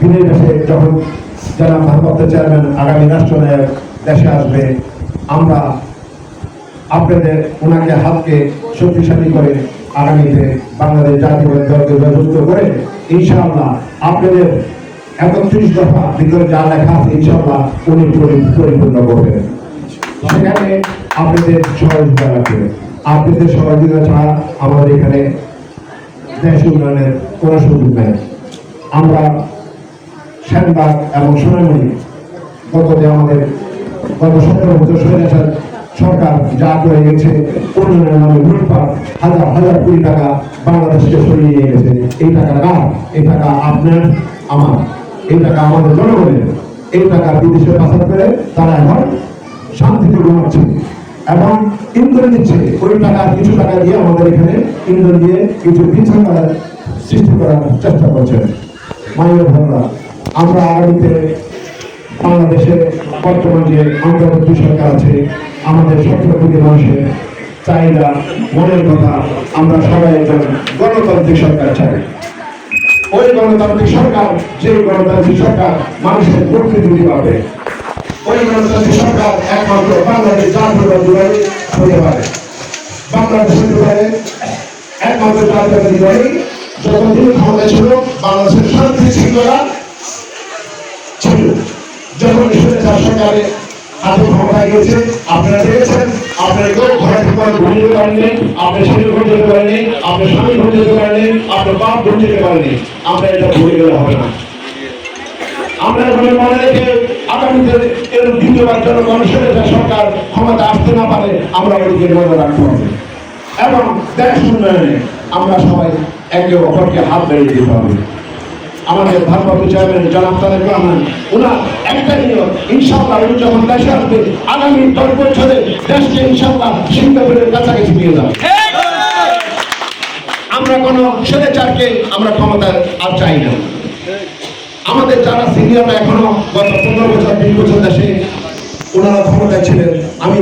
বিনির্দেশে যখন যারা ভারপ্রাপ্ত চেয়ারম্যান আগামী রাষ্ট্রনায়ক দেশে আসবে, আমরা আপনাদের ওনাকে হাতকে শক্তিশালী করে আগামীতে বাংলাদেশ জাতীয়তাবাদী দলকে জয়যুক্ত করে ইনশাআল্লাহ আপনাদের 31 দফা ভিতরে যা লেখা আছে ইনশাআল্লাহ উনি পরিপূর্ণ করবেন। সেখানে আপনাদের সহযোগিতা লাগবে। আপনাদের সহযোগিতা ছাড়া আমাদের এখানে দেশ উন্নয়নের কোনো সুযোগ নেই। আমরা সেনবাগ এবং সোনামণি আমাদের গত 17 বছর স্বৈরাচার সরকার যা করে গেছে, উন্নয়নের নামে লুটপাট হাজার হাজার কোটি টাকা বাংলাদেশকে সরিয়ে নিয়ে গেছে। এই টাকা কার? এই টাকা আপনার, আমার, এই টাকা আমাদের জনগণের। এই টাকা বিদেশে পাচার করে তারা এখন শান্তিতে ঘুমাচ্ছে এবং ইন্ধন দিচ্ছে। ওই টাকা কিছু টাকা দিয়ে আমাদের এখানে ইন্ধন দিয়ে কিছু বিশৃঙ্খলা সৃষ্টি করার চেষ্টা করছেন। মাননীয় ভাইরা, আমরা আগামীতে বাংলাদেশে বর্তমান যে অন্তর্বর্তী সরকার আছে, আমাদের 17 কোটি মানুষের চাহিদা, মনের কথা, আমরা সবাই একজন গণতান্ত্রিক সরকার চাই। ওই গণতান্ত্রিক সরকার, যে গণতান্ত্রিক সরকার মানুষের প্রতিনিধি পাবে, ওই গণতান্ত্রিক সরকার একমাত্র বাংলাদেশ জাতীয়তাবাদী দল হতে পারে। বাংলাদেশের দলে একমাত্র জাতীয়তাবাদী দলই যতদিন ক্ষমতা ছিল বাংলাদেশের শান্তি শৃঙ্খলা ছিল। যখন স্বৈরাচার সরকারের হাতে ক্ষমতায় গেছে, আপনারা দেখেছেন, আপনারা কেউ ঘরে থেকে ঘুরে যেতে পারেননি, আপনার ছেলে ঘুরে যেতে পারেননি, আপনার স্বামী ঘুরে যেতে পারেননি, আপনার বাপ ঘুরে যেতে পারেননি। আমরা এটা ভুলে গেলে হবে না। আমরা এখন মনে রেখে আগামীতে এর দ্বিতীয়বার জনগণ স্বৈরাচার সরকার ক্ষমতা আসতে না পারে আমরা ওইদিকে নজর রাখতে হবে এবং দেশ উন্নয়নে আমরা সবাই একে অপরকে হাত বেড়ে দিতে হবে। আমাদের ভারপ্রাপ্ত চেয়ারম্যান জনাব তারেক রহমান, ওনার একটা নিয়ম, ইনশাআল্লাহ উনি যখন দেশে আসবে আগামী 10 বছরে দেশকে ইনশাআল্লাহ সিঙ্গাপুরের কাছাকাছি নিয়ে যাবে। আমরা কোনো স্বৈরাচারকে আমরা ক্ষমতায় আর চাই না। আমাদের যারা সিনিয়ররা এখনো গত 15 বছর 20 বছর দেশে ওনারা ক্ষমতায় ছিলেন, আমি